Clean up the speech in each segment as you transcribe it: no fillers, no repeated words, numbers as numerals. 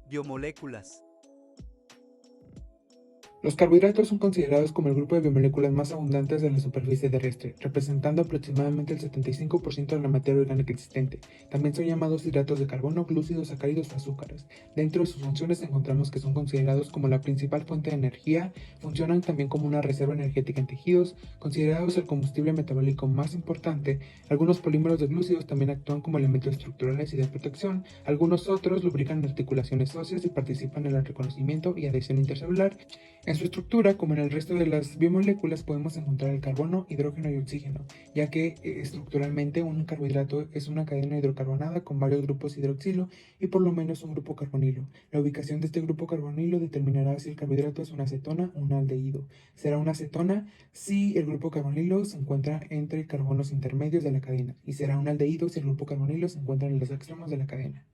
Biomoléculas. Los carbohidratos son considerados como el grupo de biomoléculas más abundantes de la superficie terrestre, representando aproximadamente el 75% de la materia orgánica existente. También son llamados hidratos de carbono, glúcidos, sacáridos o azúcares. Dentro de sus funciones encontramos que son considerados como la principal fuente de energía, funcionan también como una reserva energética en tejidos, considerados el combustible metabólico más importante. Algunos polímeros de glúcidos también actúan como elementos estructurales y de protección, algunos otros lubrican articulaciones óseas y participan en el reconocimiento y adhesión intercelular. En su estructura, como en el resto de las biomoléculas, podemos encontrar el carbono, hidrógeno y oxígeno, ya que estructuralmente un carbohidrato es una cadena hidrocarbonada con varios grupos hidroxilo y por lo menos un grupo carbonilo. La ubicación de este grupo carbonilo determinará si el carbohidrato es una acetona o un aldehído. Será una acetona si el grupo carbonilo se encuentra entre carbonos intermedios de la cadena, y será un aldehído si el grupo carbonilo se encuentra en los extremos de la cadena.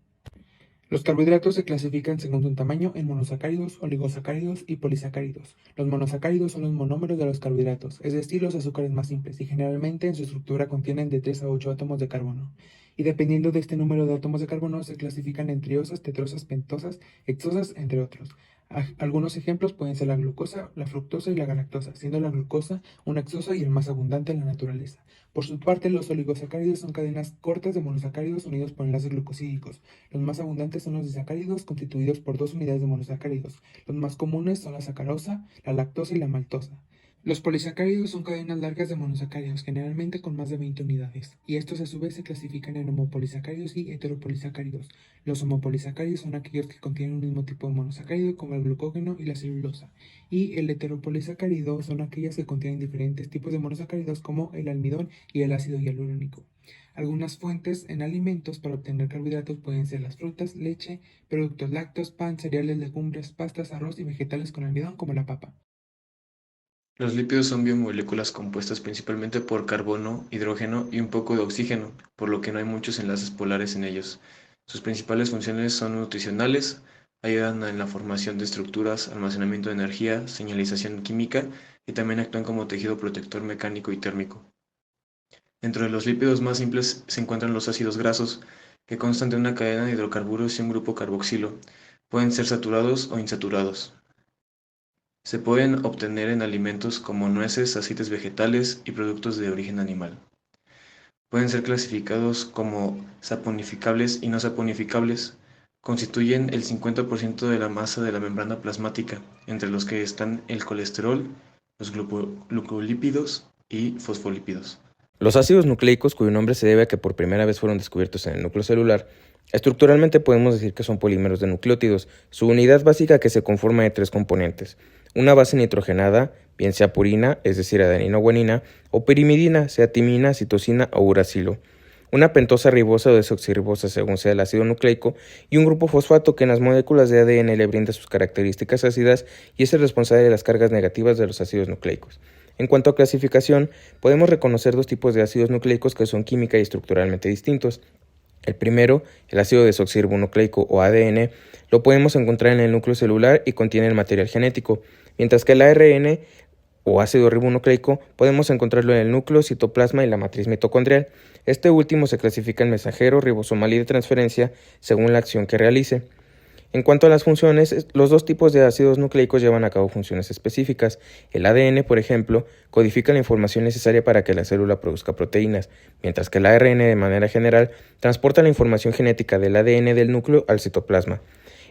Los carbohidratos se clasifican según su tamaño en monosacáridos, oligosacáridos y polisacáridos. Los monosacáridos son los monómeros de los carbohidratos, es decir, los azúcares más simples, y generalmente en su estructura contienen de 3 a 8 átomos de carbono. Y dependiendo de este número de átomos de carbono, se clasifican en triosas, tetrosas, pentosas, hexosas, entre otros. Algunos ejemplos pueden ser la glucosa, la fructosa y la galactosa, siendo la glucosa una hexosa y el más abundante en la naturaleza. Por su parte, los oligosacáridos son cadenas cortas de monosacáridos unidos por enlaces glucosídicos. Los más abundantes son los disacáridos, constituidos por dos unidades de monosacáridos. Los más comunes son la sacarosa, la lactosa y la maltosa. Los polisacáridos son cadenas largas de monosacáridos, generalmente con más de 20 unidades, y estos a su vez se clasifican en homopolisacáridos y heteropolisacáridos. Los homopolisacáridos son aquellos que contienen un mismo tipo de monosacárido, como el glucógeno y la celulosa, y el heteropolisacárido son aquellas que contienen diferentes tipos de monosacáridos, como el almidón y el ácido hialurónico. Algunas fuentes en alimentos para obtener carbohidratos pueden ser las frutas, leche, productos lácteos, pan, cereales, legumbres, pastas, arroz y vegetales con almidón como la papa. Los lípidos son biomoléculas compuestas principalmente por carbono, hidrógeno y un poco de oxígeno, por lo que no hay muchos enlaces polares en ellos. Sus principales funciones son nutricionales, ayudan en la formación de estructuras, almacenamiento de energía, señalización química y también actúan como tejido protector mecánico y térmico. Dentro de los lípidos más simples se encuentran los ácidos grasos, que constan de una cadena de hidrocarburos y un grupo carboxilo. Pueden ser saturados o insaturados. Se pueden obtener en alimentos como nueces, aceites vegetales y productos de origen animal. Pueden ser clasificados como saponificables y no saponificables. Constituyen el 50% de la masa de la membrana plasmática, entre los que están el colesterol, los glucolípidos y fosfolípidos. Los ácidos nucleicos, cuyo nombre se debe a que por primera vez fueron descubiertos en el núcleo celular, estructuralmente podemos decir que son polímeros de nucleótidos. Su unidad básica que se conforma de tres componentes: una base nitrogenada, bien sea purina, es decir, adenina o guanina, o pirimidina, sea timina, citosina o uracilo, una pentosa ribosa o desoxirribosa según sea el ácido nucleico, y un grupo fosfato que en las moléculas de ADN le brinda sus características ácidas y es el responsable de las cargas negativas de los ácidos nucleicos. En cuanto a clasificación, podemos reconocer dos tipos de ácidos nucleicos que son química y estructuralmente distintos. El primero, el ácido desoxirribonucleico o ADN, lo podemos encontrar en el núcleo celular y contiene el material genético, mientras que el ARN o ácido ribonucleico podemos encontrarlo en el núcleo, citoplasma y la matriz mitocondrial. Este último se clasifica en mensajero, ribosomal y de transferencia según la acción que realice. En cuanto a las funciones, los dos tipos de ácidos nucleicos llevan a cabo funciones específicas. El ADN, por ejemplo, codifica la información necesaria para que la célula produzca proteínas, mientras que el ARN, de manera general, transporta la información genética del ADN del núcleo al citoplasma.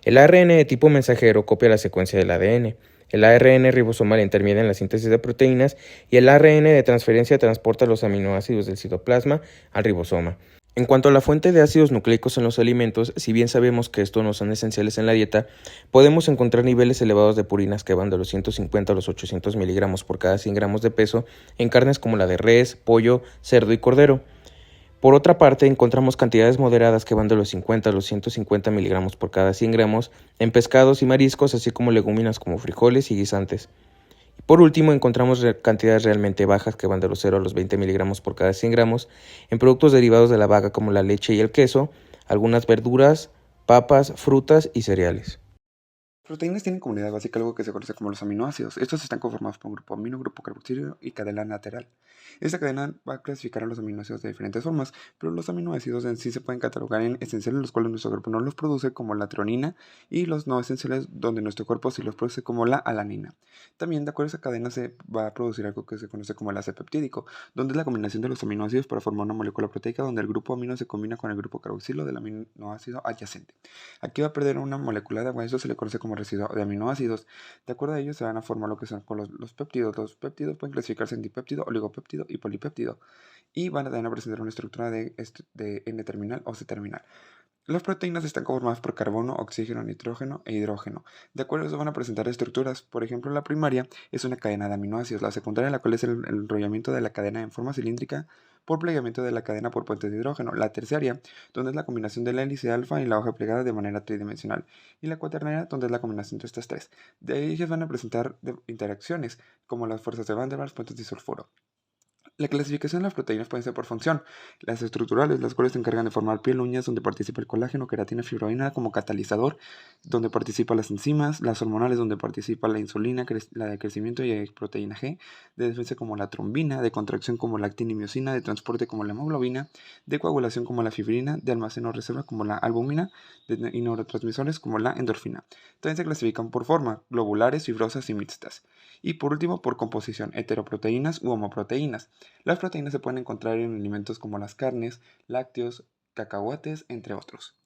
El ARN de tipo mensajero copia la secuencia del ADN. El ARN ribosomal interviene en la síntesis de proteínas y el ARN de transferencia transporta los aminoácidos del citoplasma al ribosoma. En cuanto a la fuente de ácidos nucleicos en los alimentos, si bien sabemos que estos no son esenciales en la dieta, podemos encontrar niveles elevados de purinas que van de los 150 a los 800 miligramos por cada 100 gramos de peso en carnes como la de res, pollo, cerdo y cordero. Por otra parte, encontramos cantidades moderadas que van de los 50 a los 150 miligramos por cada 100 gramos en pescados y mariscos, así como leguminas como frijoles y guisantes. Por último, encontramos cantidades realmente bajas que van de los 0 a los 20 miligramos por cada 100 gramos en productos derivados de la vaca como la leche y el queso, algunas verduras, papas, frutas y cereales. Proteínas tienen como unidad básica algo que se conoce como los aminoácidos. Estos están conformados por un grupo amino, grupo carboxílico y cadena lateral. Esta cadena va a clasificar a los aminoácidos de diferentes formas, pero los aminoácidos en sí se pueden catalogar en esenciales, los cuales nuestro cuerpo no los produce, como la treonina, y los no esenciales, donde nuestro cuerpo sí los produce, como la alanina. También, de acuerdo a esa cadena, se va a producir algo que se conoce como enlace peptídico, donde es la combinación de los aminoácidos para formar una molécula proteica donde el grupo amino se combina con el grupo carboxilo del aminoácido adyacente. Aquí va a perder una molécula de agua, eso se le conoce como residuo de aminoácidos. De acuerdo a ello se van a formar lo que son con los péptidos. Los péptidos pueden clasificarse en dipéptido, oligopéptido y polipéptido, y van a también a presentar una estructura de N-terminal o C-terminal. Las proteínas están conformadas por carbono, oxígeno, nitrógeno e hidrógeno. De acuerdo a eso van a presentar estructuras. Por ejemplo, la primaria es una cadena de aminoácidos, la secundaria la cual es el enrollamiento de la cadena en forma cilíndrica por plegamiento de la cadena por puentes de hidrógeno. La terciaria, donde es la combinación de la hélice alfa y la hoja plegada de manera tridimensional. Y la cuaternaria, donde es la combinación de estas tres. De ahí ellas van a presentar interacciones, como las fuerzas de Van der Waals, puentes de sulfuro. La clasificación de las proteínas puede ser por función. Las estructurales, las cuales se encargan de formar piel, uñas, donde participa el colágeno, queratina, fibroína como catalizador, donde participan las enzimas, las hormonales, donde participa la insulina, la de crecimiento y proteína G, de defensa como la trombina, de contracción como la actina y miosina, de transporte como la hemoglobina, de coagulación como la fibrina, de almacén o reserva como la albúmina, y neurotransmisores como la endorfina. También se clasifican por forma, globulares, fibrosas y mixtas. Y por último, por composición, heteroproteínas u homoproteínas. Las proteínas se pueden encontrar en alimentos como las carnes, lácteos, cacahuates, entre otros.